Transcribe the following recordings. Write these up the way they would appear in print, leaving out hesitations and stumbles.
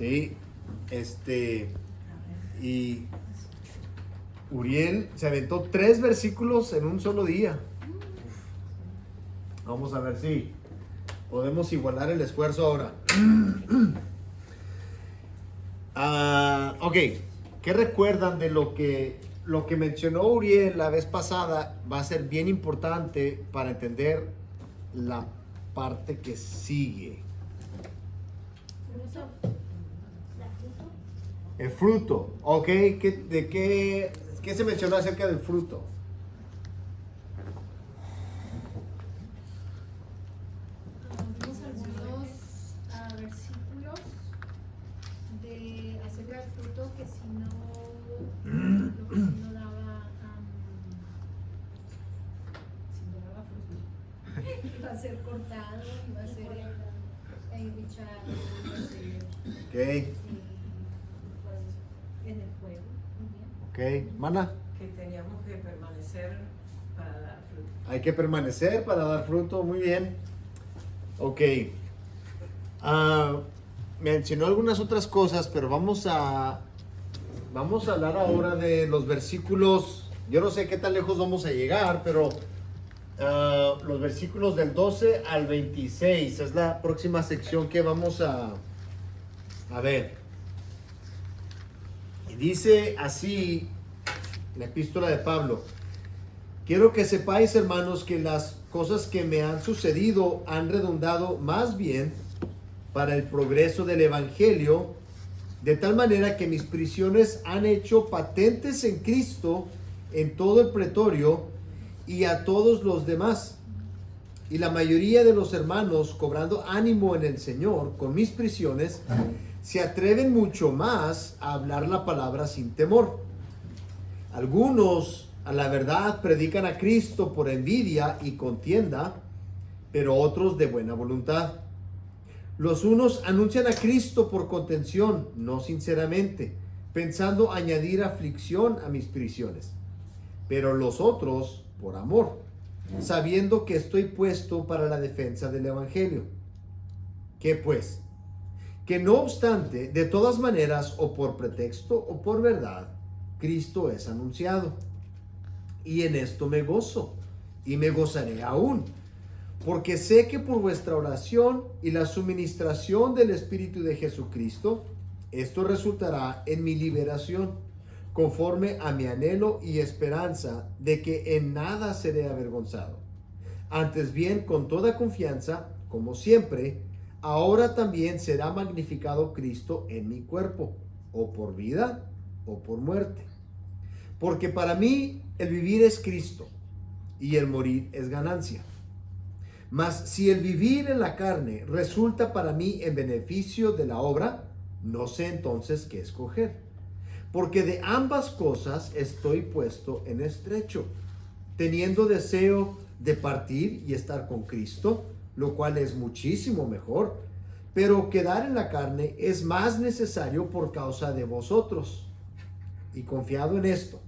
Sí, y Uriel se aventó 3 versículos en un solo día. Vamos a ver si podemos igualar el esfuerzo ahora. Ok, ¿qué recuerdan de lo que mencionó Uriel la vez pasada? Va a ser bien importante para entender la parte que sigue. El fruto, ok, ¿qué se mencionó acerca del fruto? Vimos algunos versículos acerca del fruto que si no daba fruto, iba a ser cortado, iba a ser echado, iba a ser Ok, en el fuego. Muy bien. ok, Mana. Que teníamos que permanecer para dar fruto. Hay que permanecer para dar fruto, muy bien. Ok. Mencionó algunas otras cosas, pero vamos a hablar ahora de los versículos. Yo no sé qué tan lejos vamos a llegar, pero los versículos del 12 al 26 es la próxima sección que vamos a ver. Y dice así la epístola de Pablo: quiero que sepáis, hermanos, que las cosas que me han sucedido han redundado más bien para el progreso del evangelio, de tal manera que mis prisiones han hecho patentes en Cristo en todo el pretorio y a todos los demás. Y la mayoría de los hermanos, cobrando ánimo en el Señor con mis prisiones, se atreven mucho más a hablar la palabra sin temor. Algunos, a la verdad, predican a Cristo por envidia y contienda, pero otros de buena voluntad. Los unos anuncian a Cristo por contención, no sinceramente, pensando añadir aflicción a mis prisiones, pero los otros por amor, sabiendo que estoy puesto para la defensa del evangelio. ¿Qué pues? Que no obstante, de todas maneras, o por pretexto o por verdad, Cristo es anunciado. Y en esto me gozo, y me gozaré aún, porque sé que por vuestra oración y la suministración del Espíritu de Jesucristo, esto resultará en mi liberación, conforme a mi anhelo y esperanza de que en nada seré avergonzado. Antes bien, con toda confianza, como siempre, ahora también será magnificado Cristo en mi cuerpo, o por vida o por muerte. Porque para mí el vivir es Cristo, y el morir es ganancia. Mas si el vivir en la carne resulta para mí en beneficio de la obra, no sé entonces qué escoger. Porque de ambas cosas estoy puesto en estrecho, teniendo deseo de partir y estar con Cristo, lo cual es muchísimo mejor, pero quedar en la carne es más necesario por causa de vosotros. Y confiado en esto,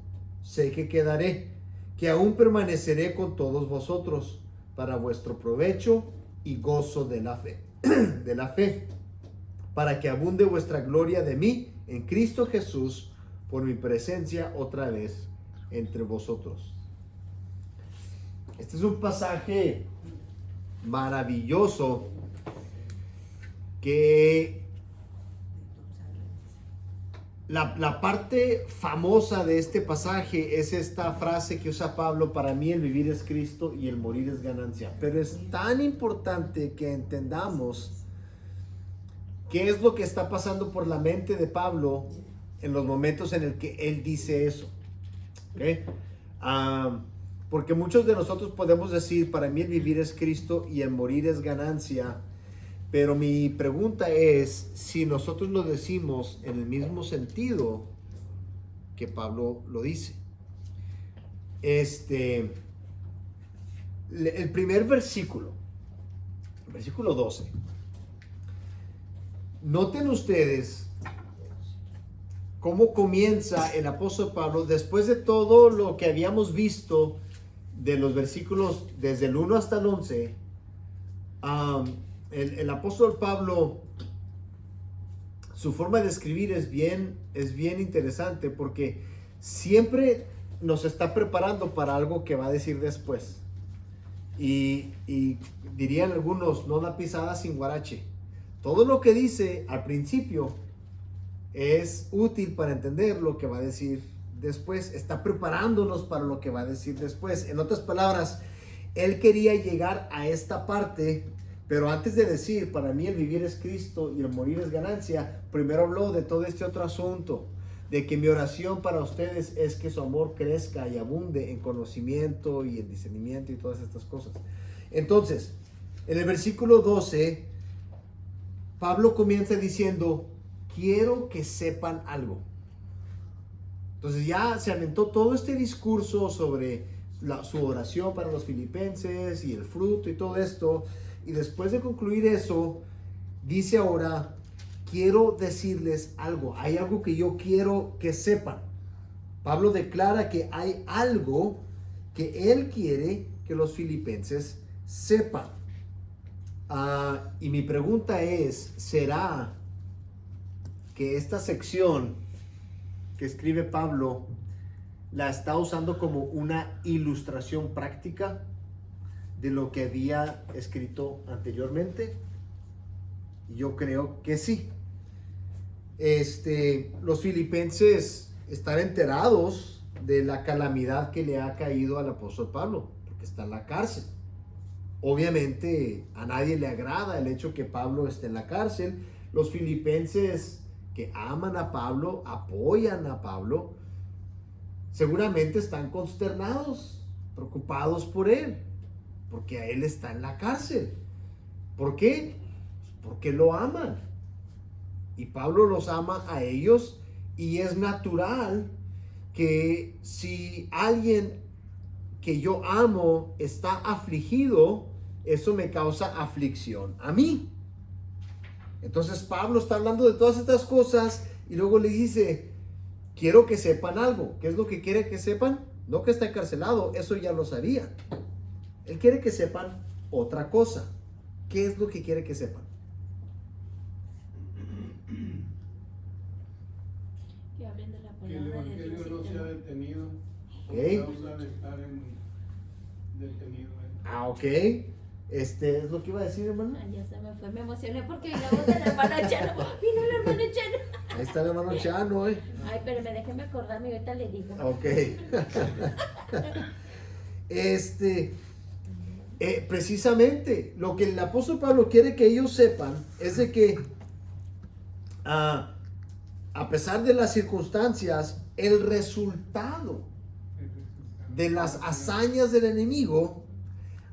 sé que quedaré, que aún permaneceré con todos vosotros, para vuestro provecho y gozo de la fe, para que abunde vuestra gloria de mí en Cristo Jesús, por mi presencia otra vez entre vosotros. Este es un pasaje maravilloso que la parte famosa de este pasaje es esta frase que usa Pablo: para mí el vivir es Cristo y el morir es ganancia. Pero es tan importante que entendamos qué es lo que está pasando por la mente de Pablo en los momentos en el que él dice eso. ¿Okay? Porque muchos de nosotros podemos decir: para mí el vivir es Cristo y el morir es ganancia. Pero mi pregunta es si nosotros lo decimos en el mismo sentido que Pablo lo dice. El primer versículo, versículo 12. Noten ustedes cómo comienza el apóstol Pablo después de todo lo que habíamos visto de los versículos desde el 1 hasta el 11. El apóstol Pablo su forma de escribir es bien interesante porque siempre nos está preparando para algo que va a decir después. Y dirían algunos, no da pisada sin guarache. Todo lo que dice al principio es útil para entender lo que va a decir después. Está preparándonos para lo que va a decir después. En otras palabras, él quería llegar a esta parte, pero antes de decir, para mí el vivir es Cristo y el morir es ganancia, primero habló de todo este otro asunto, de que mi oración para ustedes es que su amor crezca y abunde en conocimiento y en discernimiento y todas estas cosas. Entonces, en el versículo 12, Pablo comienza diciendo, quiero que sepan algo. Entonces ya se aventó todo este discurso sobre su oración para los filipenses y el fruto y todo esto. Y después de concluir eso, dice ahora, quiero decirles algo. Hay algo que yo quiero que sepan. Pablo declara que hay algo que él quiere que los filipenses sepan. Y mi pregunta es, ¿será que esta sección que escribe Pablo la está usando como una ilustración práctica de lo que había escrito anteriormente? Yo creo que sí. Los filipenses están enterados de la calamidad que le ha caído al apóstol Pablo, porque está en la cárcel. Obviamente a nadie le agrada el hecho que Pablo esté en la cárcel. Los filipenses que aman a Pablo, apoyan a Pablo, seguramente están consternados, preocupados por él, porque a él está en la cárcel. ¿Por qué? Porque lo aman. Y Pablo los ama a ellos, y es natural que si alguien que yo amo está afligido, eso me causa aflicción a mí. Entonces Pablo está hablando de todas estas cosas y luego le dice, quiero que sepan algo. ¿Qué es lo que quiere que sepan? No que está encarcelado, eso ya lo sabía. Él quiere que sepan otra cosa. ¿Qué es lo que quiere que sepan? Que hablen de la Que el palabra de Dios. evangelio no sea detenido por Ok. causa de estar detenido. Ok. Es lo que iba a decir, hermano. Ay, ya se me fue, me emocioné porque vino la voz del hermano Chano. Vino el hermano Chano. Ahí está el hermano Chano, Ay, pero déjeme acordarme, ahorita le digo. Ok. Precisamente lo que el apóstol Pablo quiere que ellos sepan es de que a pesar de las circunstancias, el resultado de las hazañas del enemigo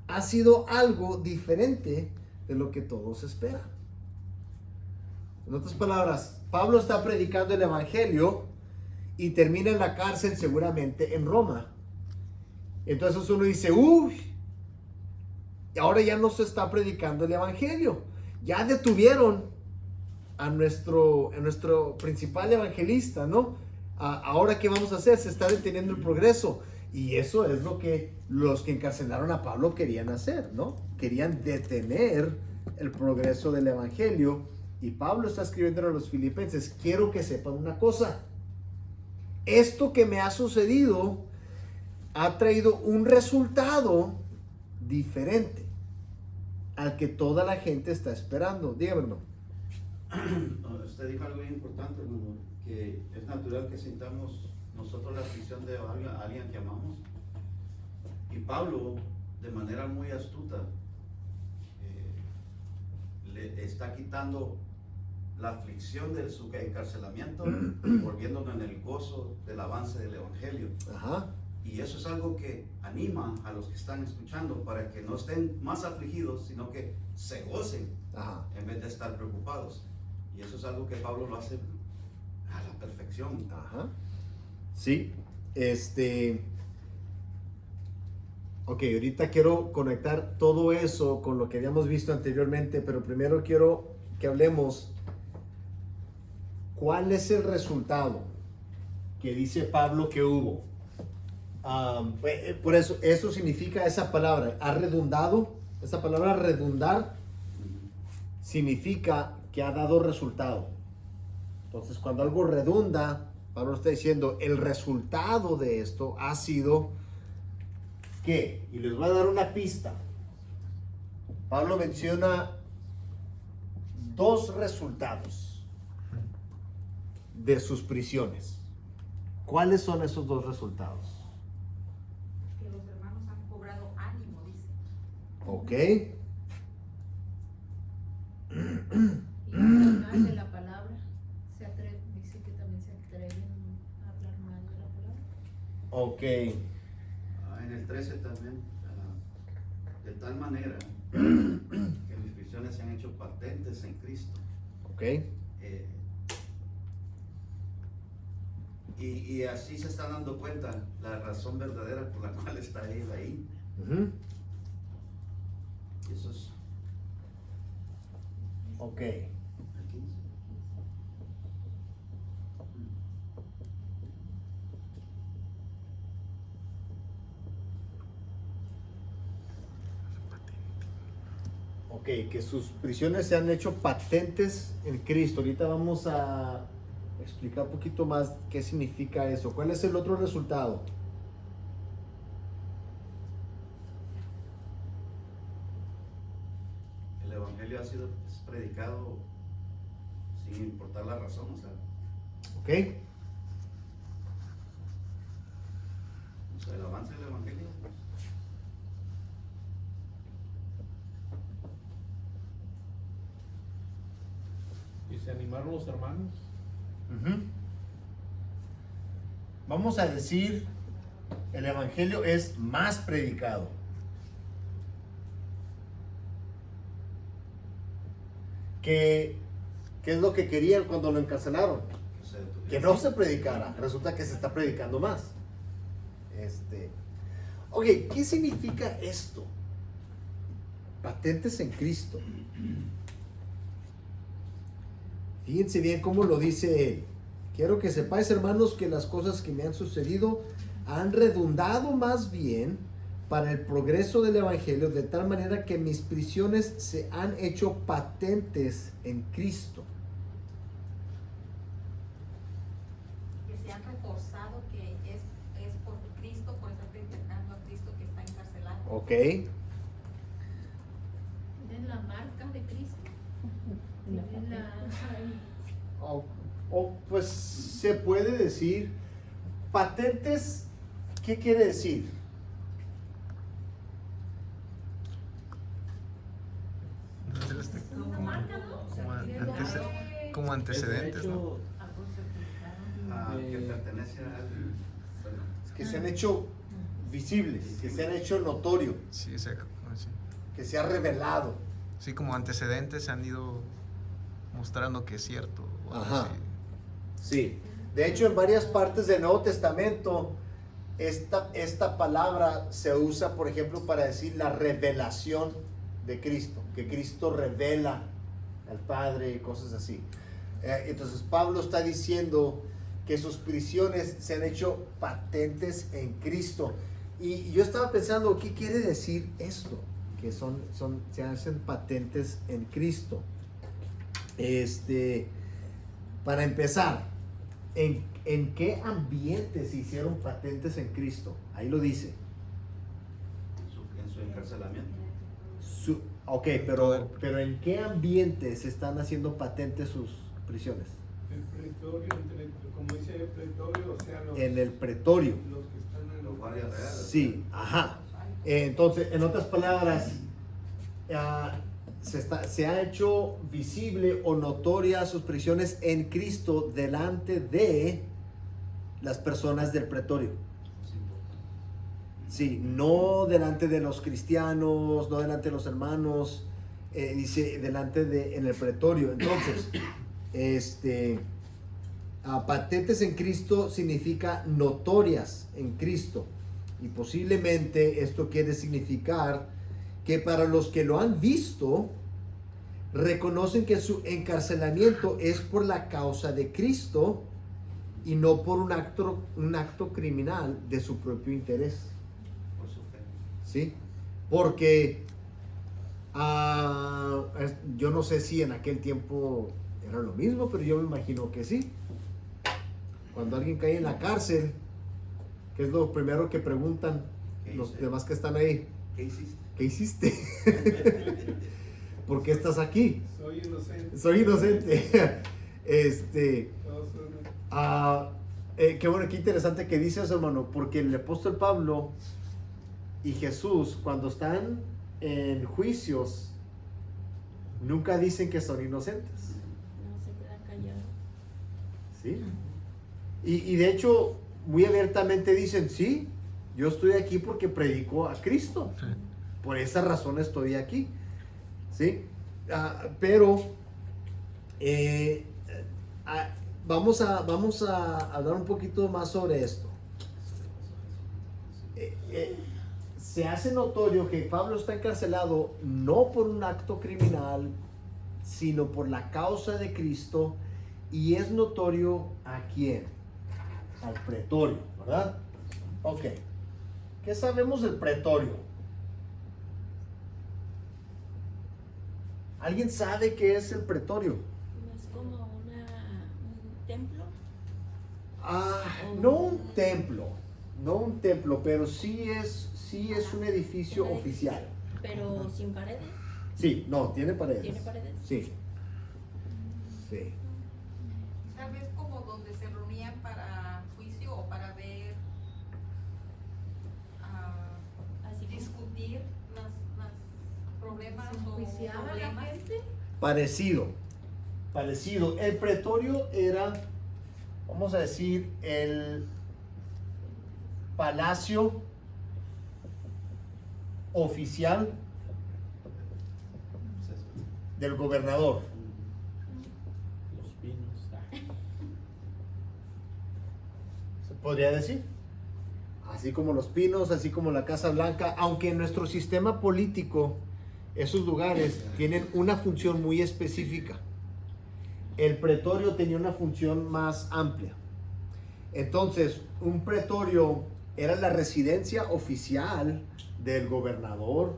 ha sido algo diferente de lo que todos esperan. En otras palabras, Pablo está predicando el evangelio y termina en la cárcel, seguramente en Roma. Entonces uno dice, uy, ahora ya no se está predicando el evangelio. Ya detuvieron a nuestro principal evangelista, ¿no? Ahora, ¿qué vamos a hacer? Se está deteniendo el progreso. Y eso es lo que los que encarcelaron a Pablo querían hacer, ¿no? Querían detener el progreso del evangelio. Y Pablo está escribiendo a los filipenses, quiero que sepan una cosa. Esto que me ha sucedido ha traído un resultado diferente al que toda la gente está esperando. Dígame, hermano. Usted dijo algo bien importante, hermano, que es natural que sintamos nosotros la aflicción de alguien que amamos. Y Pablo, de manera muy astuta, le está quitando la aflicción de su encarcelamiento y volviéndolo en el gozo del avance del evangelio. Ajá. Y eso es algo que anima a los que están escuchando para que no estén más afligidos, sino que se gocen. Ajá. En vez de estar preocupados. Y eso es algo que Pablo lo hace a la perfección. Ajá. Sí. Ok, ahorita quiero conectar todo eso con lo que habíamos visto anteriormente, pero primero quiero que hablemos cuál es el resultado que dice Pablo que hubo. Por eso significa esa palabra, ha redundado. Esa palabra redundar significa que ha dado resultado. Entonces, cuando algo redunda, Pablo está diciendo, el resultado de esto ha sido ¿qué? Y les voy a dar una pista. Pablo menciona dos resultados de sus prisiones. ¿Cuáles son esos dos resultados? Que los hermanos han cobrado ánimo, dice. Ok. Y hablan mal de la palabra. Dice que también se atreven a hablar mal de la palabra. Ok. En el 13 también, de tal manera que mis prisiones se han hecho patentes en Cristo. Ok. Y así se está dando cuenta la razón verdadera por la cual está él ahí. Ujú. Eso es Ok. el 15. Ok, que sus prisiones se han hecho patentes en Cristo. Ahorita vamos a explicar un poquito más qué significa eso. ¿Cuál es el otro resultado? El evangelio ha sido predicado sin importar la razón, o sea, Ok. el avance del evangelio. Y se animaron los hermanos. Ujú. Vamos a decir, el evangelio es más predicado. ¿Qué es lo que querían cuando lo encarcelaron? Que no se predicara. Resulta que se está predicando más. Ok, ¿qué significa esto? Patentes en Cristo. Fíjense bien cómo lo dice él. Quiero que sepáis, hermanos, que las cosas que me han sucedido han redundado más bien para el progreso del evangelio, de tal manera que mis prisiones se han hecho patentes en Cristo. Que se han reforzado, que es por Cristo, por estar predicando a Cristo que está encarcelado. Ok. Tienen la marca de Cristo. Tienen la... O pues se puede decir, patentes, ¿qué quiere decir? Una marca, ¿no? Como antecedentes, ¿no? Que pertenece a alguien. Bueno, Que se han hecho visibles, que se han hecho notorio, Sí, sí. que se ha revelado. Sí, como antecedentes se han ido mostrando que es cierto. O algo Ajá. así. Sí. De hecho, en varias partes del Nuevo Testamento, esta palabra se usa, por ejemplo, para decir la revelación de Cristo, que Cristo revela al Padre y cosas así. Entonces, Pablo está diciendo que sus prisiones se han hecho patentes en Cristo. Y yo estaba pensando, ¿qué quiere decir esto? Que se hacen patentes en Cristo. Para empezar, ¿en qué ambiente se hicieron patentes en Cristo? Ahí lo dice. en su encarcelamiento. Ok, pero ¿en qué ambiente se están haciendo patentes sus prisiones? El pretorio, como dice el pretorio, o sea, En el pretorio. los que están en Los guardias reales. Sí, ajá. Entonces, en otras palabras, se ha hecho visible o notoria sus prisiones en Cristo delante de las personas del pretorio. Es importante. Sí, no delante de los cristianos, no delante de los hermanos, dice delante en el pretorio. Entonces, patentes en Cristo significa notorias en Cristo. Y posiblemente esto quiere significar que para los que lo han visto, reconocen que su encarcelamiento es por la causa de Cristo y no por un acto criminal de su propio interés. Por su fe. ¿Sí? Porque yo no sé si en aquel tiempo era lo mismo, pero yo me imagino que sí. Cuando alguien cae en la cárcel, ¿qué es lo primero que preguntan los demás que están ahí? ¿Qué hiciste? ¿Qué hiciste? ¿Por qué estás aquí? Soy inocente. Soy inocente. Todos son- Qué bueno, qué interesante que dice eso, hermano, porque el apóstol Pablo y Jesús, cuando están en juicios, nunca dicen que son inocentes. No se quedan callados. ¿Sí? Y de hecho, muy abiertamente dicen, sí, yo estoy aquí porque predico a Cristo. Por esa razón estoy aquí. ¿Sí? Pero vamos a hablar un poquito más sobre esto. Se hace notorio que Pablo está encarcelado no por un acto criminal, sino por la causa de Cristo, y es notorio a quién, al pretorio, ¿verdad? Ok, ¿qué sabemos del pretorio? ¿Alguien sabe qué es el pretorio? ¿No es como un templo? No un templo, no un templo, pero sí es un edificio oficial. Pero sin paredes. Sí, no, tiene paredes. ¿Tiene paredes? Sí. Sí. Tal vez como donde se reunían para juicio o para ver, Así como discutir las problemas ¿Se o enjuiciaba la problemas. gente? Parecido. El pretorio era, vamos a decir, el palacio oficial del gobernador. Los pinos. Se podría decir. Así como los Pinos, así como la Casa Blanca, aunque en nuestro sistema político esos lugares tienen una función muy específica. El pretorio tenía una función más amplia. Entonces, un pretorio era la residencia oficial del gobernador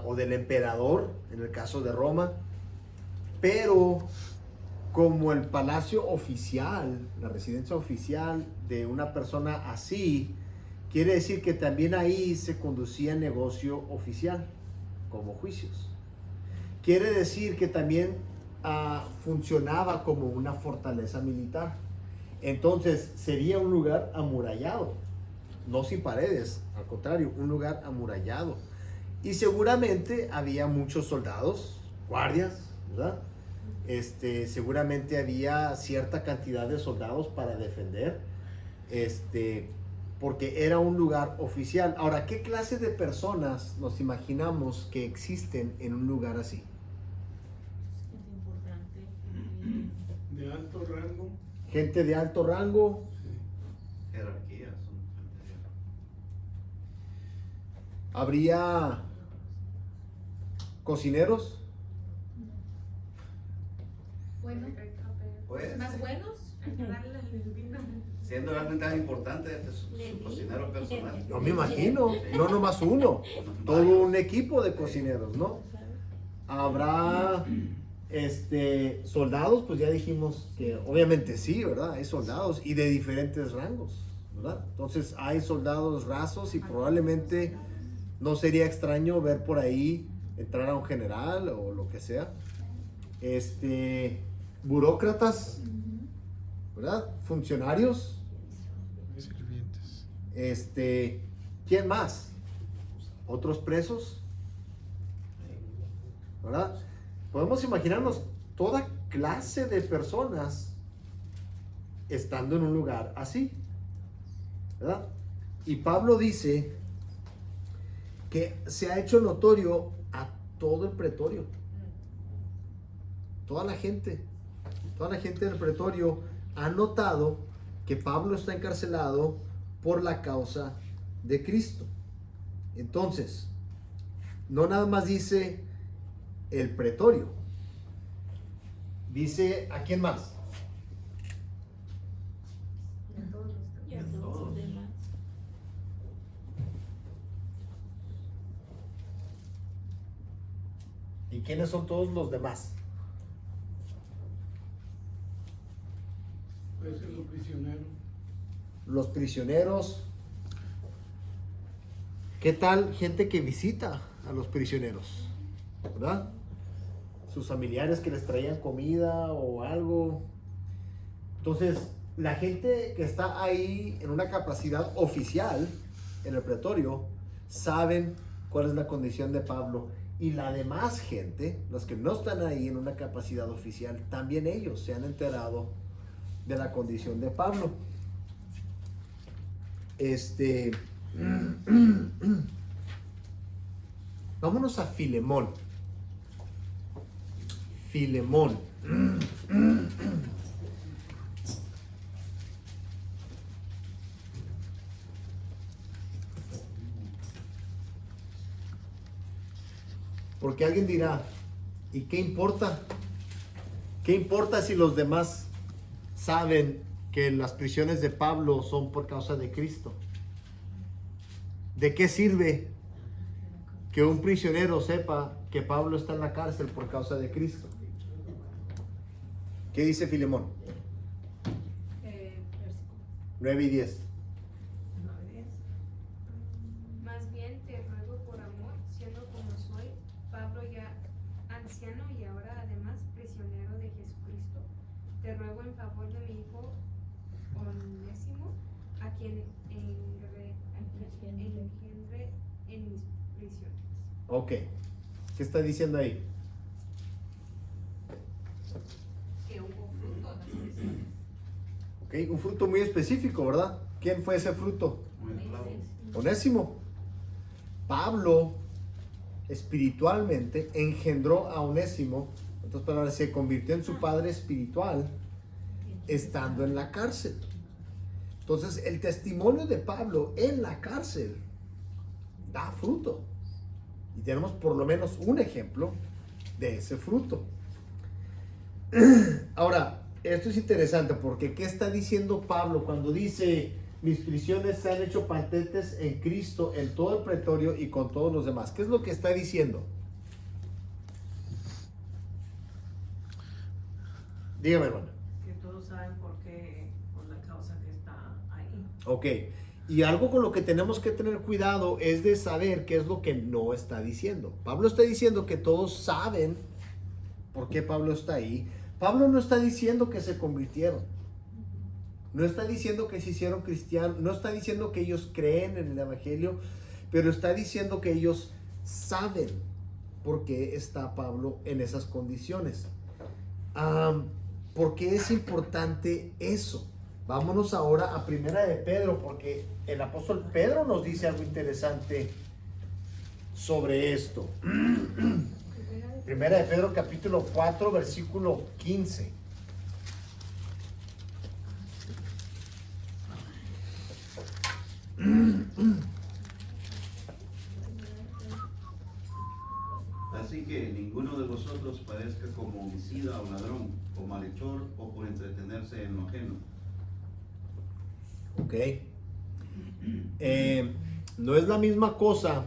o del emperador, en el caso de Roma, pero como el palacio oficial, la residencia oficial de una persona así, quiere decir que también ahí se conducía negocio oficial, como juicios. Quiere decir que también funcionaba como una fortaleza militar. Entonces sería un lugar amurallado, no sin paredes, al contrario, un lugar amurallado. Y seguramente había muchos soldados, guardias, ¿verdad? Seguramente había cierta cantidad de soldados para defender, porque era un lugar oficial. Ahora, ¿qué clase de personas nos imaginamos que existen en un lugar así? es importante. De alto rango. Gente de alto rango, Jerarquías. habría cocineros, Bueno, Pues, más buenos. siendo realmente tan importante, este es su cocinero personal. yo me imagino, no nomás uno, todo un equipo de cocineros, ¿no? Habrá soldados, pues ya dijimos que obviamente sí, ¿verdad? Hay soldados y de diferentes rangos, ¿verdad? Entonces hay soldados rasos y probablemente no sería extraño ver por ahí entrar a un general o lo que sea. Burócratas, ¿verdad? Funcionarios. Sirvientes. ¿Quién más? ¿Otros presos? ¿Verdad? Podemos imaginarnos toda clase de personas estando en un lugar así, ¿verdad? Y Pablo dice que se ha hecho notorio a todo el pretorio. Toda la gente del pretorio ha notado que Pablo está encarcelado por la causa de Cristo. Entonces, no nada más dice el pretorio, dice ¿a quién más? Y a todos los demás. ¿Y quiénes son todos los demás? Puede ser los prisioneros. Los prisioneros. ¿Qué tal gente que visita a los prisioneros? ¿Verdad? Sus familiares que les traían comida o algo. Entonces, la gente que está ahí en una capacidad oficial en el pretorio saben cuál es la condición de Pablo, y la demás gente, los que no están ahí en una capacidad oficial, también ellos se han enterado de la condición de Pablo. Vámonos a Filemón. Filemón. Porque alguien dirá, ¿y qué importa? ¿Qué importa si los demás saben que las prisiones de Pablo son por causa de Cristo? ¿De qué sirve que un prisionero sepa que Pablo está en la cárcel por causa de Cristo? ¿Qué dice Filemón? Versículo 9 y 10. 9:10. Más bien te ruego por amor, siendo como soy, Pablo ya anciano y ahora además prisionero de Jesucristo, te ruego en favor de mi hijo Onésimo, a quien engendré en mis prisiones. Ok. ¿Qué está diciendo ahí? Que hubo fruto en las prisiones. Ok, un fruto muy específico, ¿verdad? ¿Quién fue ese fruto? Muy claro. Onésimo. Pablo espiritualmente engendró a Onésimo, en otras palabras, se convirtió en su padre espiritual estando en la cárcel. Entonces, el testimonio de Pablo en la cárcel da fruto. Y tenemos por lo menos un ejemplo de ese fruto. Ahora, esto es interesante porque ¿qué está diciendo Pablo cuando dice mis prisiones se han hecho patentes en Cristo, en todo el pretorio y con todos los demás? ¿Qué es lo que está diciendo? Dígame, hermano. Que todos saben por qué, por la causa que está ahí. Ok, y algo con lo que tenemos que tener cuidado es de saber qué es lo que no está diciendo. Pablo está diciendo que todos saben por qué Pablo está ahí. Pablo no está diciendo que se convirtieron. No está diciendo que se hicieron cristianos. No está diciendo que ellos creen en el evangelio, pero está diciendo que ellos saben por qué está Pablo en esas condiciones. ¿Por qué es importante eso? Vámonos ahora a Primera de Pedro, porque el apóstol Pedro nos dice algo interesante sobre esto. Primera de Pedro capítulo 4 versículo 15. Así que ninguno de vosotros parezca como homicida o ladrón, o malhechor, o por entretenerse en lo ajeno. Ok. No es la misma cosa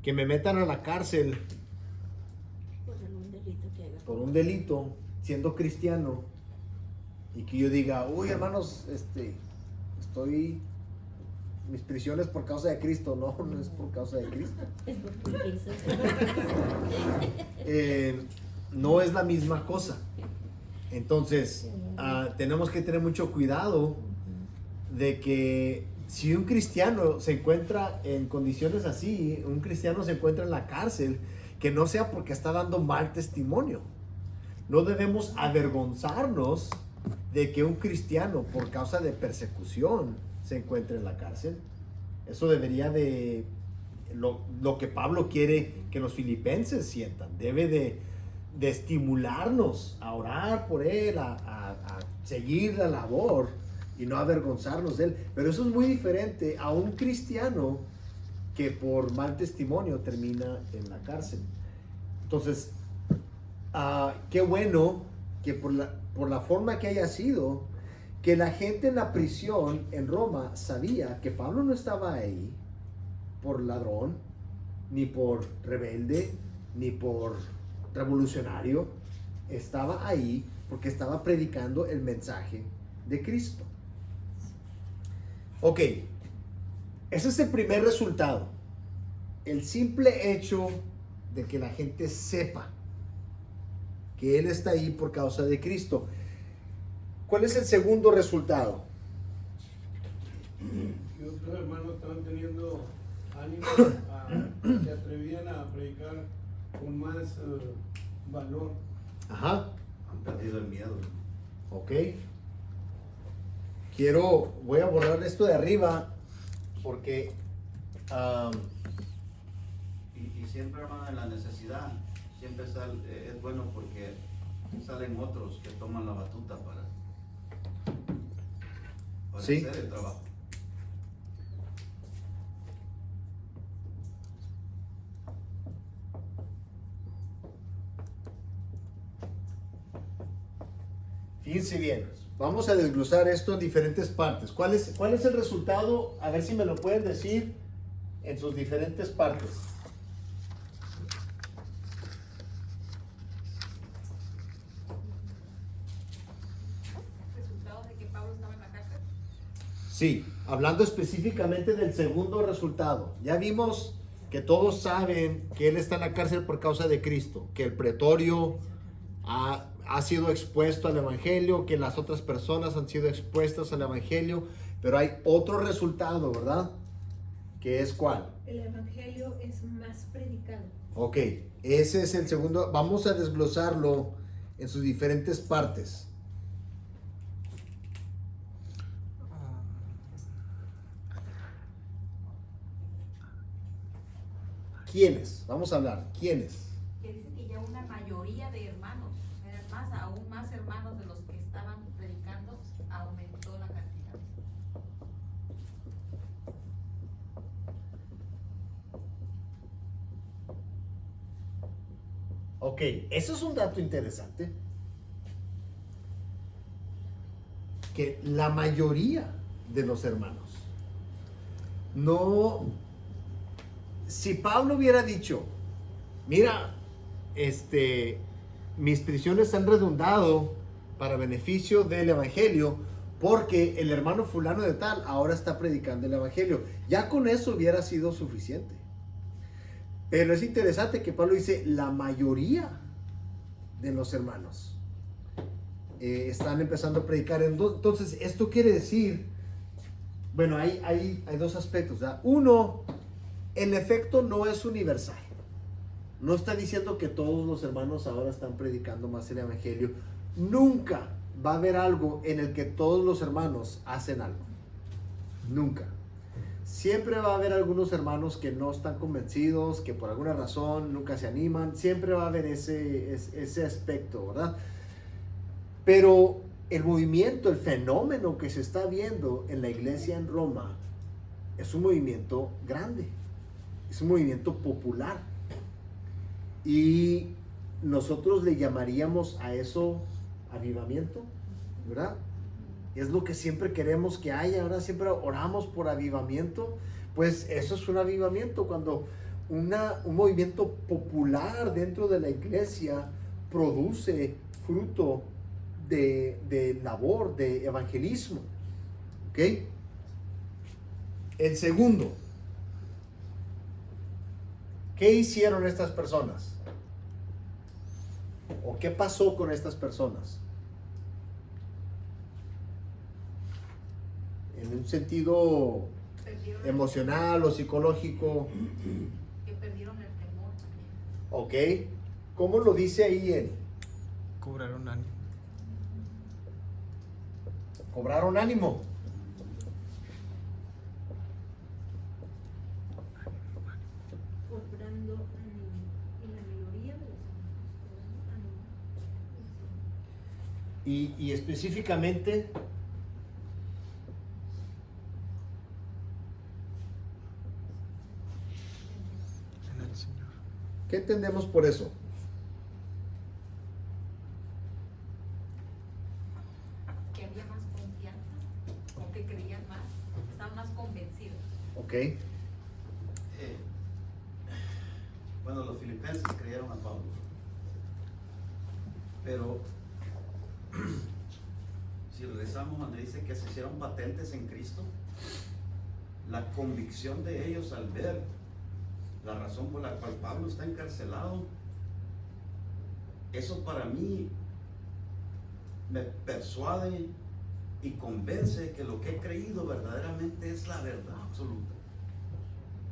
que me metan a la cárcel Por algún delito que haga. por un delito siendo cristiano y que yo diga, uy hermanos, estoy mis prisiones por causa de Cristo. No, no es por causa de Cristo. Es porque quiso. No es la misma cosa. Entonces, tenemos que tener mucho cuidado de que si un cristiano se encuentra en condiciones así, un cristiano se encuentra en la cárcel, que no sea porque está dando mal testimonio. No debemos avergonzarnos de que un cristiano, por causa de persecución, se encuentre en la cárcel. Eso debería de lo que Pablo quiere que los filipenses sientan. Debe de estimularnos a orar por él, a seguir la labor y no avergonzarnos de él. Pero eso es muy diferente a un cristiano que por mal testimonio termina en la cárcel. Entonces, qué bueno que por la forma que haya sido, que la gente en la prisión en Roma sabía que Pablo no estaba ahí por ladrón, ni por rebelde, ni por revolucionario estaba ahí porque estaba predicando el mensaje de Cristo. Ok, ese es el primer resultado. El simple hecho de que la gente sepa que Él está ahí por causa de Cristo. ¿Cuál es el segundo resultado? Que otros hermanos estaban teniendo ánimo, se atrevían a predicar con más valor. Ajá. Han perdido el miedo. Ok. Voy a borrar esto de arriba porque Y siempre, hermano, en la necesidad, siempre es bueno porque salen otros que toman la batuta para sí, hacer el trabajo. fíjense bien, vamos a desglosar esto en diferentes partes. ¿Cuál es el resultado? A ver si me lo pueden decir en sus diferentes partes. ¿Resultado de que Pablo estaba en la cárcel? Sí, hablando específicamente del segundo resultado. Ya vimos que todos saben que él está en la cárcel por causa de Cristo, que el pretorio ha sido expuesto al evangelio, que las otras personas han sido expuestas al evangelio, pero hay otro resultado, ¿verdad? ¿Que es cuál? El evangelio es más predicado. Ok, ese es el segundo. Vamos a desglosarlo en sus diferentes partes. ¿Quiénes? Vamos a hablar. ¿Quiénes? Que dice que ya una mayoría de hermanos, o sea, aún más hermanos de los que estaban predicando, aumentó la cantidad. Ok, eso es un dato interesante. Que la mayoría de los hermanos no... Si Pablo hubiera dicho, mira, mis prisiones han redundado para beneficio del evangelio porque el hermano fulano de tal ahora está predicando el evangelio, ya con eso hubiera sido suficiente. Pero es interesante que Pablo dice, la mayoría de los hermanos están empezando a predicar. Entonces, esto quiere decir, bueno, hay dos aspectos, ¿verdad? Uno, el efecto no es universal. No está diciendo que todos los hermanos ahora están predicando más el evangelio. Nunca va a haber algo en el que todos los hermanos hacen algo. Nunca. Siempre va a haber algunos hermanos que no están convencidos, que por alguna razón nunca se animan. Siempre va a haber ese aspecto, ¿verdad? Pero el movimiento, el fenómeno que se está viendo en la iglesia en Roma es un movimiento grande. Es un movimiento popular. Y nosotros le llamaríamos a eso avivamiento, ¿verdad? Es lo que siempre queremos que haya, ¿verdad? Siempre oramos por avivamiento. Pues eso es un avivamiento, cuando un movimiento popular dentro de la iglesia produce fruto de labor, de evangelismo. ¿Ok? El segundo, ¿qué hicieron estas personas? ¿O qué pasó con estas personas? En un sentido emocional o psicológico. Que perdieron el temor también. ¿Ok? ¿Cómo lo dice ahí en? Cobraron ánimo. Cobraron ánimo. Cobrando ánimo. Y la mayoría de los hermanos cobrando ánimo. Y específicamente, En el Señor. ¿qué entendemos por eso? Que había más confianza, o que creían más, estaban más convencidos. ¿Ok? Bueno, los filipenses creyeron a Pablo. Pero si regresamos donde dice que se hicieron patentes en Cristo, la convicción de ellos al ver la razón por la cual Pablo está encarcelado, eso para mí me persuade y convence que lo que he creído verdaderamente es la verdad absoluta.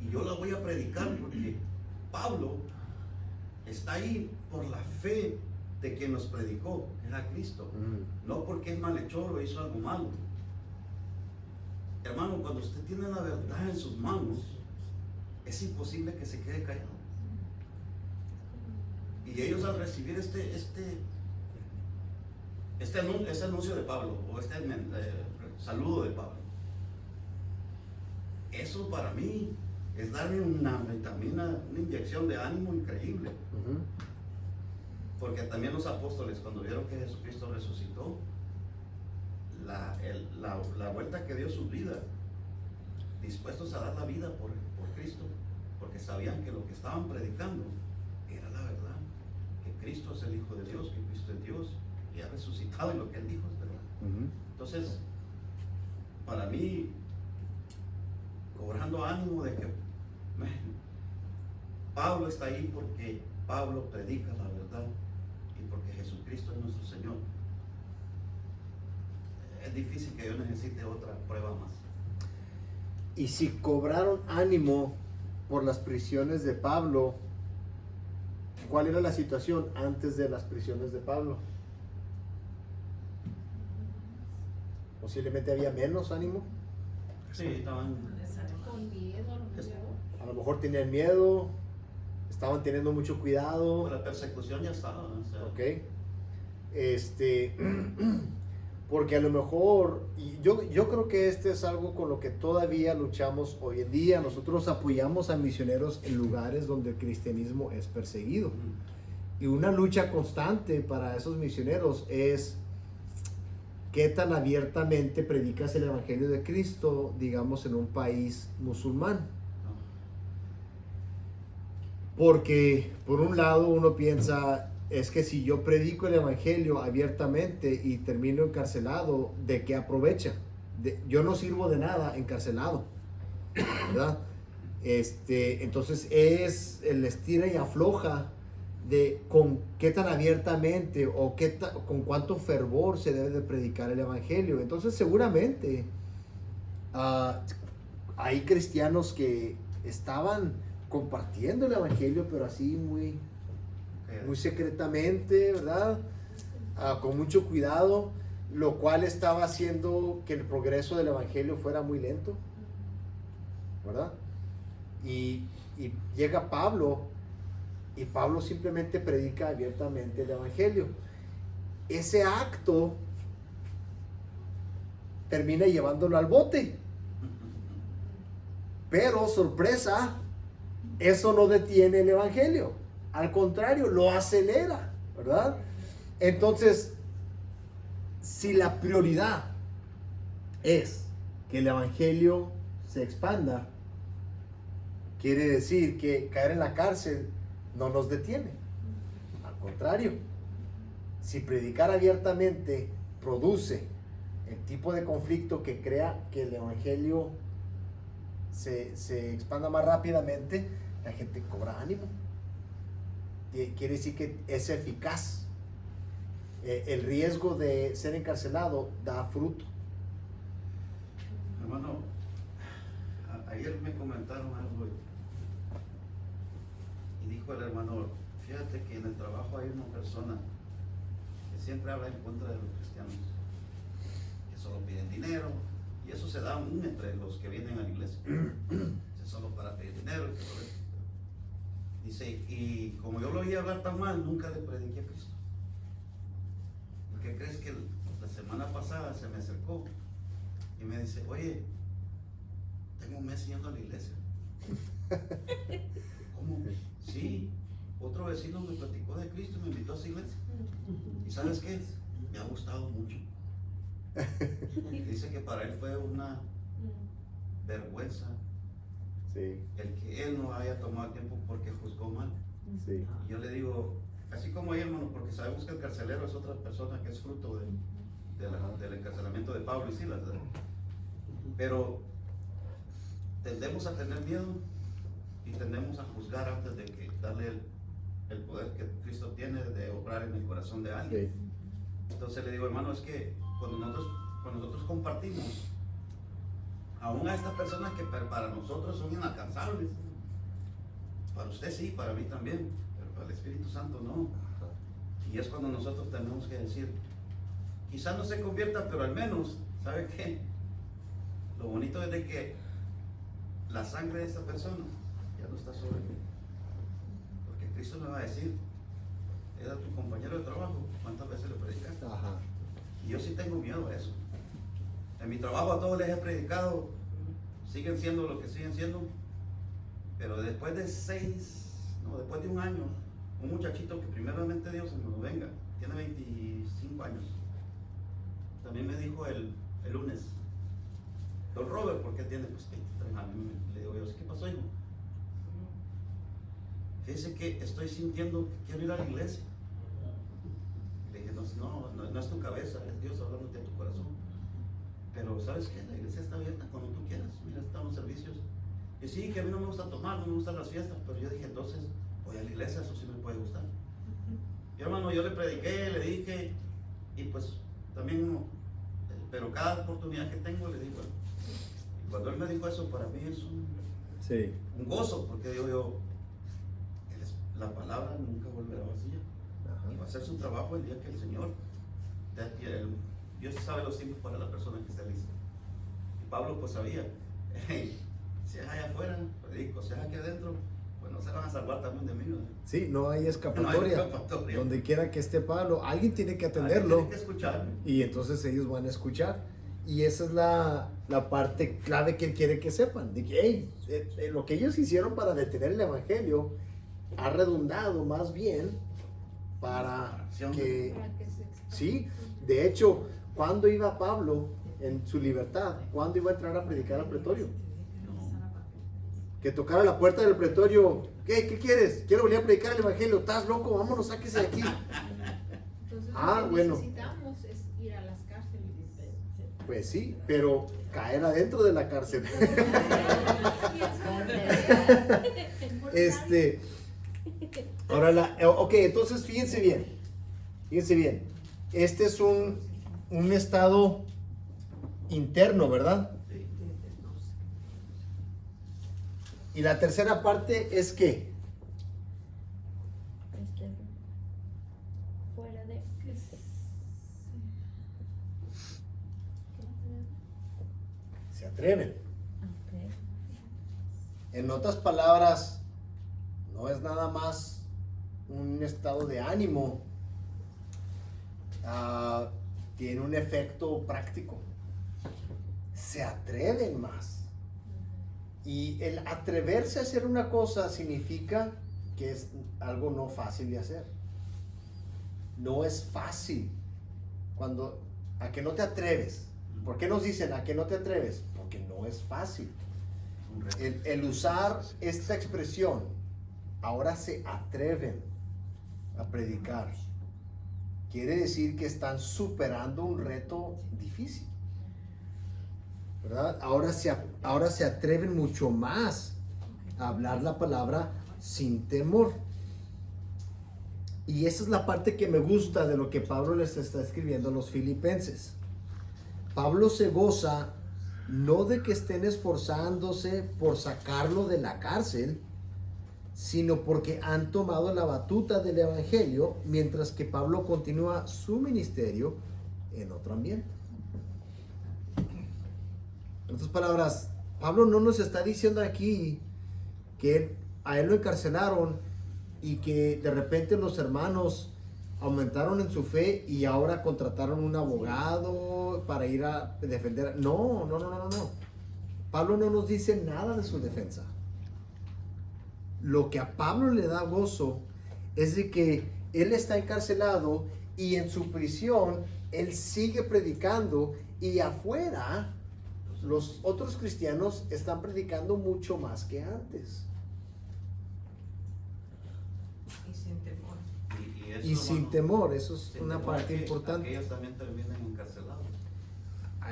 Y yo la voy a predicar porque Pablo está ahí por la fe de quien nos predicó, que era Cristo. No porque es malhechor o hizo algo malo. Hermano, cuando usted tiene la verdad en sus manos, es imposible que se quede callado. Y ellos al recibir ese anuncio de Pablo, o saludo de Pablo, eso para mí es darle una vitamina, una inyección de ánimo increíble. Porque también los apóstoles, cuando vieron que Jesucristo resucitó, la vuelta que dio su vida, dispuestos a dar la vida por Cristo, porque sabían que lo que estaban predicando era la verdad, que Cristo es el Hijo de Dios, que Cristo es Dios y ha resucitado, y lo que Él dijo es verdad. Entonces, para mí, cobrando ánimo de que Pablo está ahí porque Pablo predica la verdad y porque Jesucristo es nuestro Señor. Es difícil que yo necesite otra prueba más. Y si cobraron ánimo por las prisiones de Pablo, ¿cuál era la situación antes de las prisiones de Pablo? Posiblemente había menos ánimo. Sí, estaban Con miedo, a lo mejor. A lo mejor tenían miedo, estaban teniendo mucho cuidado. la persecución ya estaba, o sea, Ok. Porque a lo mejor, y yo creo que es algo con lo que todavía luchamos hoy en día. Nosotros apoyamos a misioneros en lugares donde el cristianismo es perseguido. Y una lucha constante para esos misioneros es qué tan abiertamente predicas el Evangelio de Cristo, digamos, en un país musulmán. Porque por un lado uno piensa, es que si yo predico el Evangelio abiertamente y termino encarcelado, ¿de qué aprovecha? Yo no sirvo de nada encarcelado, ¿verdad? Entonces es el estira y afloja de con qué tan abiertamente o con cuánto fervor se debe de predicar el Evangelio. Entonces seguramente hay cristianos que estaban compartiendo el Evangelio, pero así muy secretamente, ¿verdad? Con mucho cuidado, lo cual estaba haciendo que el progreso del Evangelio fuera muy lento, ¿verdad? Y llega Pablo, y Pablo simplemente predica abiertamente el Evangelio. Ese acto termina llevándolo al bote. Pero, sorpresa, eso no detiene el Evangelio. Al contrario, lo acelera, ¿verdad? Entonces, si la prioridad es que el Evangelio se expanda, quiere decir que caer en la cárcel no nos detiene. Al contrario, si predicar abiertamente produce el tipo de conflicto que crea que el Evangelio se expanda más rápidamente, la gente cobra ánimo. Quiere decir que es eficaz. El riesgo de ser encarcelado da fruto. hermano, ayer me comentaron algo y dijo el hermano, fíjate que en el trabajo hay una persona que siempre habla en contra de los cristianos, que solo piden dinero, y eso se da aún entre los que vienen a la iglesia, es solo para pedir dinero y todo eso. Dice, y como yo lo oí hablar tan mal, nunca le prediqué a Cristo. ¿Por qué crees que la semana pasada se me acercó y me dice, oye, tengo un mes yendo a la iglesia? ¿Cómo? Sí, otro vecino me platicó de Cristo y me invitó a esa iglesia. ¿Y sabes qué? Me ha gustado mucho. Dice que para él fue una vergüenza el que él no haya tomado tiempo porque juzgó mal. Sí. Y yo le digo, así como ahí, hermano, porque sabemos que el carcelero es otra persona que es fruto del encarcelamiento de Pablo y Silas, ¿verdad? Pero tendemos a tener miedo y tendemos a juzgar antes de que darle el poder que Cristo tiene de obrar en el corazón de alguien. Sí. Entonces le digo, hermano, es que cuando nosotros compartimos, aún a estas personas que para nosotros son inalcanzables, para usted sí, para mí también, pero para el Espíritu Santo no. Y es cuando nosotros tenemos que decir, quizás no se convierta, pero al menos, ¿sabe qué? Lo bonito es de que la sangre de esa persona ya no está sobre mí. Porque Cristo me va a decir, era tu compañero de trabajo, ¿cuántas veces le predicaste? Ajá. Y yo sí tengo miedo a eso. En mi trabajo a todos les he predicado, siguen siendo lo que siguen siendo, pero después de un año, un muchachito que primeramente Dios se nos venga, tiene 25 años, también me dijo el lunes, don Robert, ¿por qué tiene 23 años? Le digo yo, ¿qué pasó, hijo? Fíjese que estoy sintiendo que quiero ir a la iglesia. Le dije, no es tu cabeza, es Dios hablándote a tu corazón. Pero ¿sabes qué? La iglesia está abierta cuando tú quieras. Mira, están los servicios. Y sí, que a mí no me gusta tomar, no me gustan las fiestas, pero yo dije, entonces voy a la iglesia, eso sí me puede gustar. Y hermano, yo le prediqué, le dije, y pues también, pero cada oportunidad que tengo le digo, y cuando él me dijo eso, para mí es un gozo, porque digo yo, la palabra nunca volverá vacía. Y va a hacer su trabajo el día que el Señor, Dios sabe los tiempos para la persona que esté lista. Y Pablo pues sabía, si es allá afuera, predico, si es aquí adentro, pues no se van a salvar también de mí, ¿no? Sí, no hay escapatoria. No hay escapatoria. Donde quiera que esté Pablo, alguien tiene que atenderlo. Alguien tiene que escucharme. Y entonces ellos van a escuchar. Y esa es la parte clave que él quiere que sepan. De que lo que ellos hicieron para detener el evangelio ha redundado más bien para que... Sí, de hecho, ¿cuándo iba Pablo en su libertad? ¿Cuándo iba a entrar a predicar al pretorio? Que tocara la puerta del pretorio. ¿Qué quieres? Quiero venir a predicar el evangelio. ¿Estás loco? Vámonos, sáquese de aquí. Entonces, Ah, lo que bueno. necesitamos es ir a las cárceles. Pues sí, pero caer adentro de la cárcel. Ahora, ok, entonces fíjense bien. Este es un estado interno, ¿verdad? Y la tercera parte es que Fuera de... se atreven. En otras palabras, no es nada más un estado de ánimo, tiene un efecto práctico. Se atreven más. Y el atreverse a hacer una cosa significa que es algo no fácil de hacer. No es fácil. ¿A que no te atreves? ¿Por qué nos dicen a que no te atreves? Porque no es fácil. El usar esta expresión, ahora se atreven a predicar, quiere decir que están superando un reto difícil, ¿verdad? Ahora se atreven mucho más a hablar la palabra sin temor. Y esa es la parte que me gusta de lo que Pablo les está escribiendo a los filipenses. Pablo se goza no de que estén esforzándose por sacarlo de la cárcel, sino porque han tomado la batuta del evangelio, mientras que Pablo continúa su ministerio en otro ambiente. En otras palabras, Pablo no nos está diciendo aquí que a él lo encarcelaron y que de repente los hermanos aumentaron en su fe y ahora contrataron un abogado para ir a defender. No. Pablo no nos dice nada de su defensa. Lo que a Pablo le da gozo es de que él está encarcelado y en su prisión él sigue predicando, y afuera los otros cristianos están predicando mucho más que antes. Y sin temor. eso, y sin hermano, temor. Eso es sin una temor parte importante. que ellos también terminen encarcelados.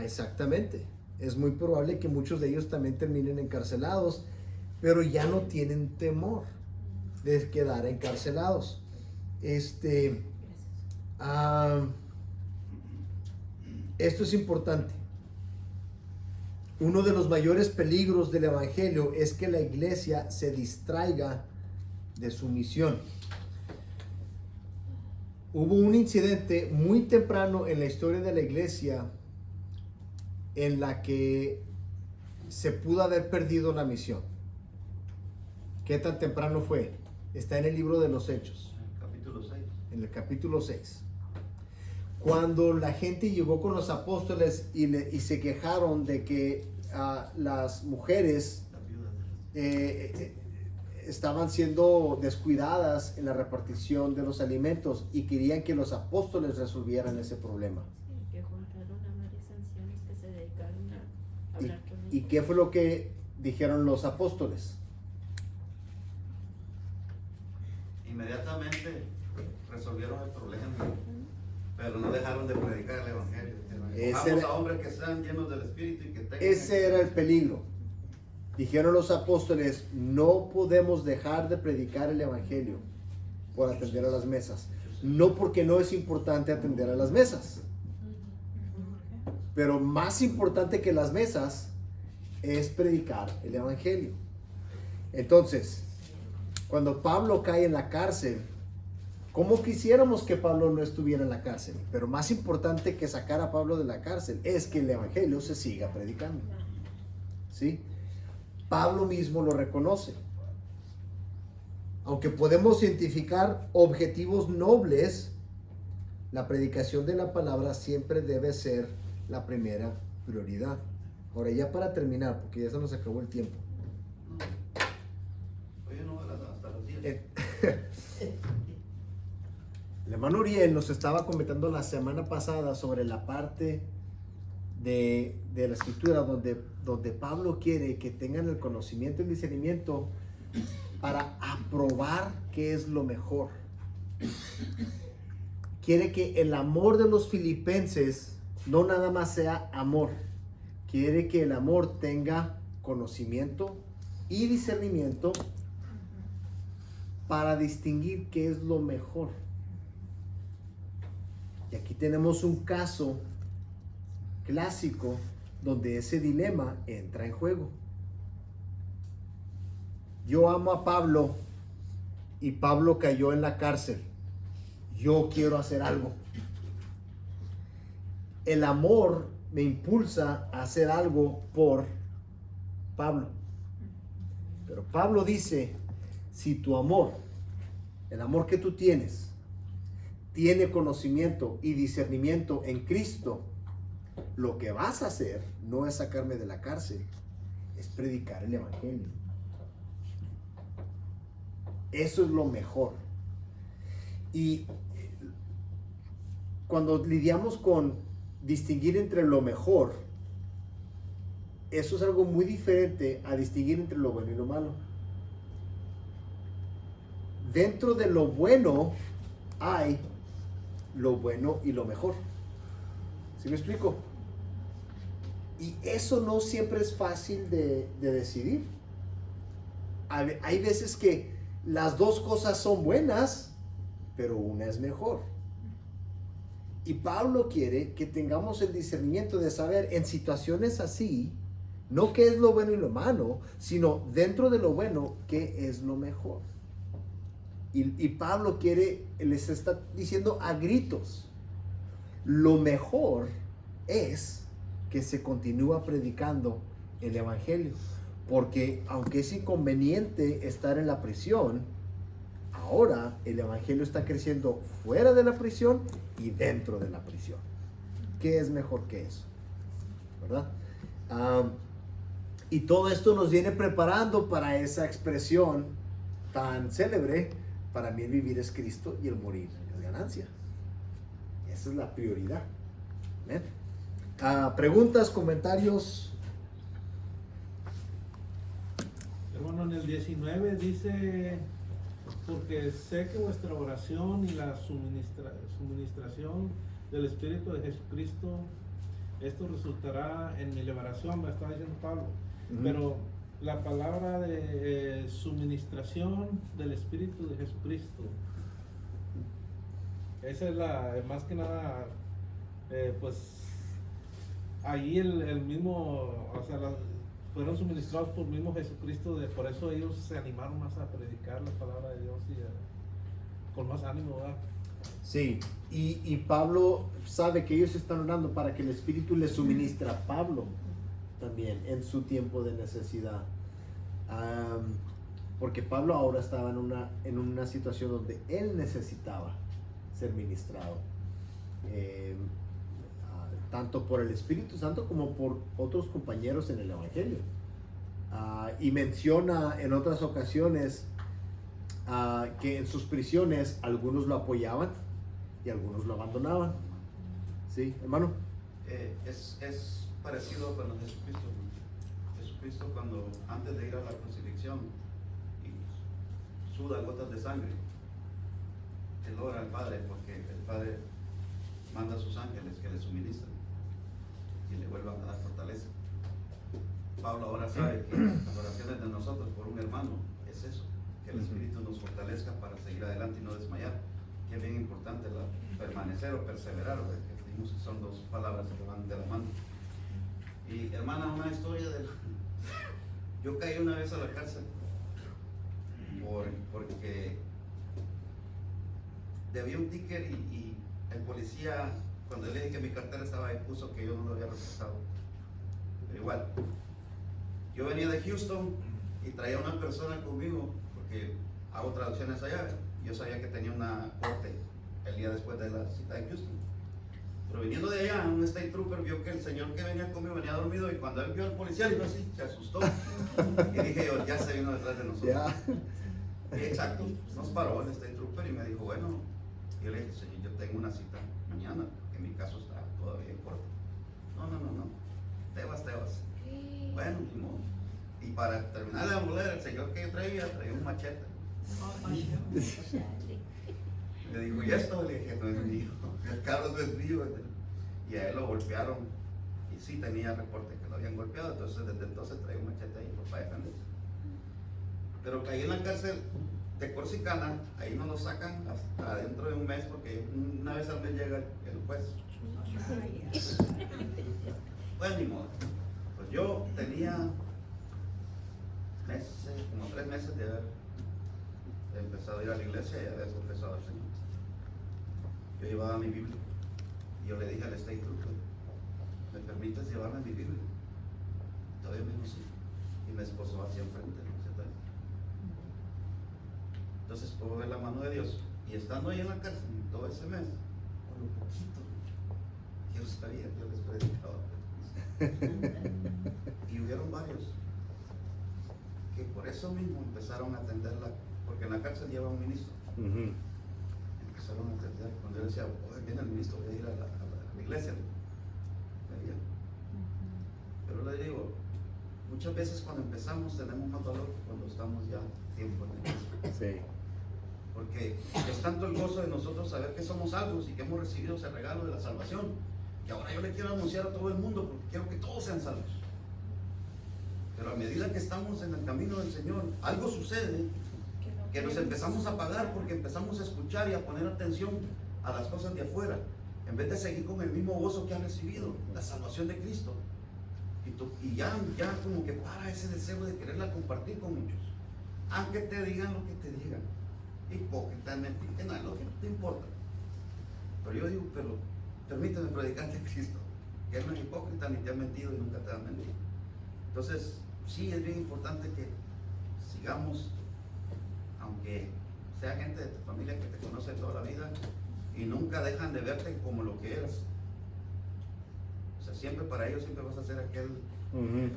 Exactamente. Es muy probable que muchos de ellos también terminen encarcelados, pero ya no tienen temor de quedar encarcelados. Esto es importante. Uno de los mayores peligros del evangelio es que la iglesia se distraiga de su misión. Hubo un incidente muy temprano en la historia de la iglesia en la que se pudo haber perdido la misión. ¿Qué tan temprano fue? Está en el libro de los Hechos. Capítulo 6. En el capítulo 6. Cuando la gente llegó con los apóstoles y se quejaron de que las mujeres estaban siendo descuidadas en la repartición de los alimentos y querían que los apóstoles resolvieran ese problema. Sí, que juntaron a varias ancianas que se dedicaron a hablar con ellos. ¿Y qué fue lo que dijeron los apóstoles? Inmediatamente resolvieron el problema, pero no dejaron de predicar el evangelio. Vamos a hombres que sean llenos del Espíritu y que tengan... Ese era el peligro. Dijeron los apóstoles, no podemos dejar de predicar el evangelio por atender a las mesas. No porque no es importante atender a las mesas, pero más importante que las mesas es predicar el evangelio. Entonces, cuando Pablo cae en la cárcel, ¿cómo quisiéramos que Pablo no estuviera en la cárcel? Pero más importante que sacar a Pablo de la cárcel es que el evangelio se siga predicando. ¿Sí? Pablo mismo lo reconoce. Aunque podemos identificar objetivos nobles, la predicación de la palabra siempre debe ser la primera prioridad. Ahora, ya para terminar, porque ya se nos acabó el tiempo. Oye, no, hasta los 10. El hermano Uriel nos estaba comentando la semana pasada sobre la parte de la escritura donde Pablo quiere que tengan el conocimiento y el discernimiento para aprobar qué es lo mejor. Quiere que el amor de los filipenses no nada más sea amor. Quiere que el amor tenga conocimiento y discernimiento para distinguir qué es lo mejor. Y aquí tenemos un caso clásico donde ese dilema entra en juego. Yo amo a Pablo y Pablo cayó en la cárcel. Yo quiero hacer algo. El amor me impulsa a hacer algo por Pablo. Pero Pablo dice, si tu amor, el amor que tú tienes, tiene conocimiento y discernimiento en Cristo, lo que vas a hacer no es sacarme de la cárcel, es predicar el evangelio. Eso es lo mejor. Y cuando lidiamos con distinguir entre lo mejor, eso es algo muy diferente a distinguir entre lo bueno y lo malo. Dentro de lo bueno hay lo bueno y lo mejor. ¿Sí me explico? Y eso no siempre es fácil de decidir. Hay veces que las dos cosas son buenas, pero una es mejor. Y Pablo quiere que tengamos el discernimiento de saber en situaciones así, no qué es lo bueno y lo malo, sino dentro de lo bueno, qué es lo mejor. Y Pablo les está diciendo a gritos, lo mejor es que se continúa predicando el evangelio, porque aunque es inconveniente estar en la prisión, ahora el evangelio está creciendo fuera de la prisión y dentro de la prisión. ¿Qué es mejor que eso? ¿Verdad? Y todo esto nos viene preparando para esa expresión tan célebre: para mí el vivir es Cristo y el morir es ganancia. Esa es la prioridad. ¿Ven? Preguntas, comentarios. Hermano, en el 19 dice porque sé que vuestra oración y la suministración del Espíritu de Jesucristo, esto resultará en mi liberación, me está diciendo Pablo. Pero la palabra de suministración del Espíritu de Jesucristo, esa es la, más que nada, pues ahí el mismo, o sea, fueron suministrados por el mismo Jesucristo, por eso ellos se animaron más a predicar la palabra de Dios y con más ánimo, ¿verdad? Sí, y Pablo sabe que ellos están orando para que el Espíritu le suministra a Pablo también en su tiempo de necesidad. Porque Pablo ahora estaba en una situación donde él necesitaba ser ministrado. Tanto por el Espíritu Santo como por otros compañeros en el Evangelio. Y menciona en otras ocasiones que en sus prisiones algunos lo apoyaban y algunos lo abandonaban. ¿Sí, hermano? Es parecido con Jesucristo. Jesucristo, cuando antes de ir a la crucifixión y suda gotas de sangre, él ora al Padre, porque el Padre manda a sus ángeles que le suministren y le vuelvan a dar fortaleza. Pablo ahora sabe que las oraciones de nosotros por un hermano es eso, que el Espíritu nos fortalezca para seguir adelante y no desmayar, que es bien importante permanecer o perseverar, que dijimos que son dos palabras que van de la mano. Y hermana, una historia yo caí una vez a la cárcel porque debía un ticket y el policía, cuando le dije que mi cartera estaba ahí, puso que yo no lo había reportado. Pero igual, yo venía de Houston y traía una persona conmigo, porque hago traducciones allá. Yo sabía que tenía una corte el día después de la cita de Houston. Pero viniendo de allá, un state trooper vio que el señor que venía conmigo venía dormido, y cuando él vio al policía, dijo así, se asustó. Y dije yo, ya se vino detrás de nosotros. Y exacto, nos paró el state trooper y me dijo, bueno, y yo le dije, señor, yo tengo una cita mañana, porque mi caso está todavía en corte. No, te vas. Bueno, ni modo. Y para terminar de amoler, el señor que yo traía un machete. Me dijo, ¿y esto? Le dije, no es mío, el carro no es mío. Y a él lo golpearon, y sí tenía reporte que lo habían golpeado, entonces desde entonces traía un machete ahí para defenderse. Pero caí en la cárcel de Corsicana, ahí no lo sacan hasta dentro de un mes, porque una vez al mes llega el juez. Pues ni modo. Pues yo tenía como 3 meses de haber empezado a ir a la iglesia y haber confesado al Señor. Yo llevaba mi Biblia y yo le dije al state trooper, ¿me permites llevarme mi Biblia? Todavía me dijo sí. Y mi esposo hacia enfrente, hacia atrás. Entonces puedo ver la mano de Dios. Y estando ahí en la cárcel todo ese mes, por lo poquito, yo sabía que yo les predicaba. Y hubieron varios que por eso mismo empezaron a atenderla, porque en la cárcel lleva un ministro. Empezaron a atender. Cuando yo decía, oye, viene el ministro, voy a ir a la iglesia, veía. Pero le digo, muchas veces cuando empezamos tenemos más valor que cuando estamos ya tiempo en la iglesia. Sí. Porque es tanto el gozo de nosotros saber que somos salvos y que hemos recibido ese regalo de la salvación, que ahora yo le quiero anunciar a todo el mundo, porque quiero que todos sean salvos. Pero a medida que estamos en el camino del Señor, algo sucede que nos empezamos a apagar, porque empezamos a escuchar y a poner atención a las cosas de afuera, en vez de seguir con el mismo gozo que has recibido, la salvación de Cristo. Y ya como que para ese deseo de quererla compartir con muchos, aunque te digan lo que te digan, hipócritamente, que nada, lo que no te importa. Pero yo digo, pero permíteme predicarte a Cristo, que Él no es hipócrita ni te ha mentido y nunca te va a mentir. Entonces, sí es bien importante que sigamos, aunque sea gente de tu familia que te conoce toda la vida y nunca dejan de verte como lo que eres. O sea, siempre para ellos siempre vas a ser aquel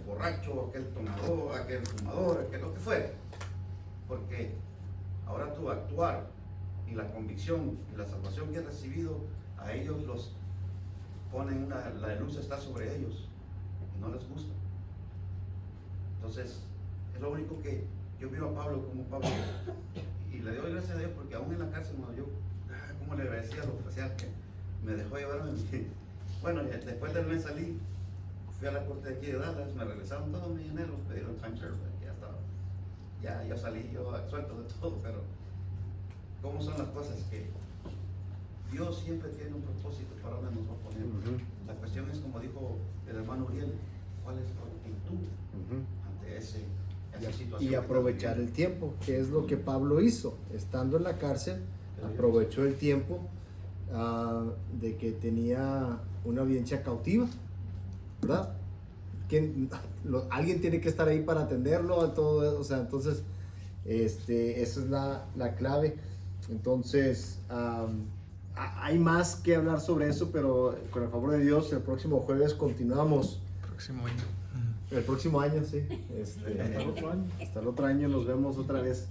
borracho, aquel tomador, aquel fumador, aquel lo que fuera. Porque ahora tu actuar y la convicción y la salvación que has recibido, a ellos los ponen la luz está sobre ellos y no les gusta. Entonces, es lo único que yo veo a Pablo como Pablo. y le doy gracias a Dios porque aún en la cárcel, bueno, yo, como le agradecía al oficial que me dejó llevarme. Bueno, después del mes salí, fui a la corte de aquí de Dallas, me regresaron todos mis dineros, me dieron timeshare, ya estaba. Ya yo salí, yo suelto de todo, pero ¿cómo son las cosas? Que Dios siempre tiene un propósito para donde nos va a poner. La cuestión es, como dijo el hermano Uriel, ¿cuál es tu actitud ante esa situación? Y aprovechar el tiempo, que es lo que Pablo hizo. Estando en la cárcel, aprovechó el tiempo de que tenía una audiencia cautiva, ¿verdad? Alguien tiene que estar ahí para atenderlo a todo eso, o sea, entonces esa es la clave. Entonces hay más que hablar sobre eso, pero con el favor de Dios el próximo jueves continuamos. Próximo año. El próximo año, sí. Hasta el otro año. Hasta el otro año nos vemos otra vez.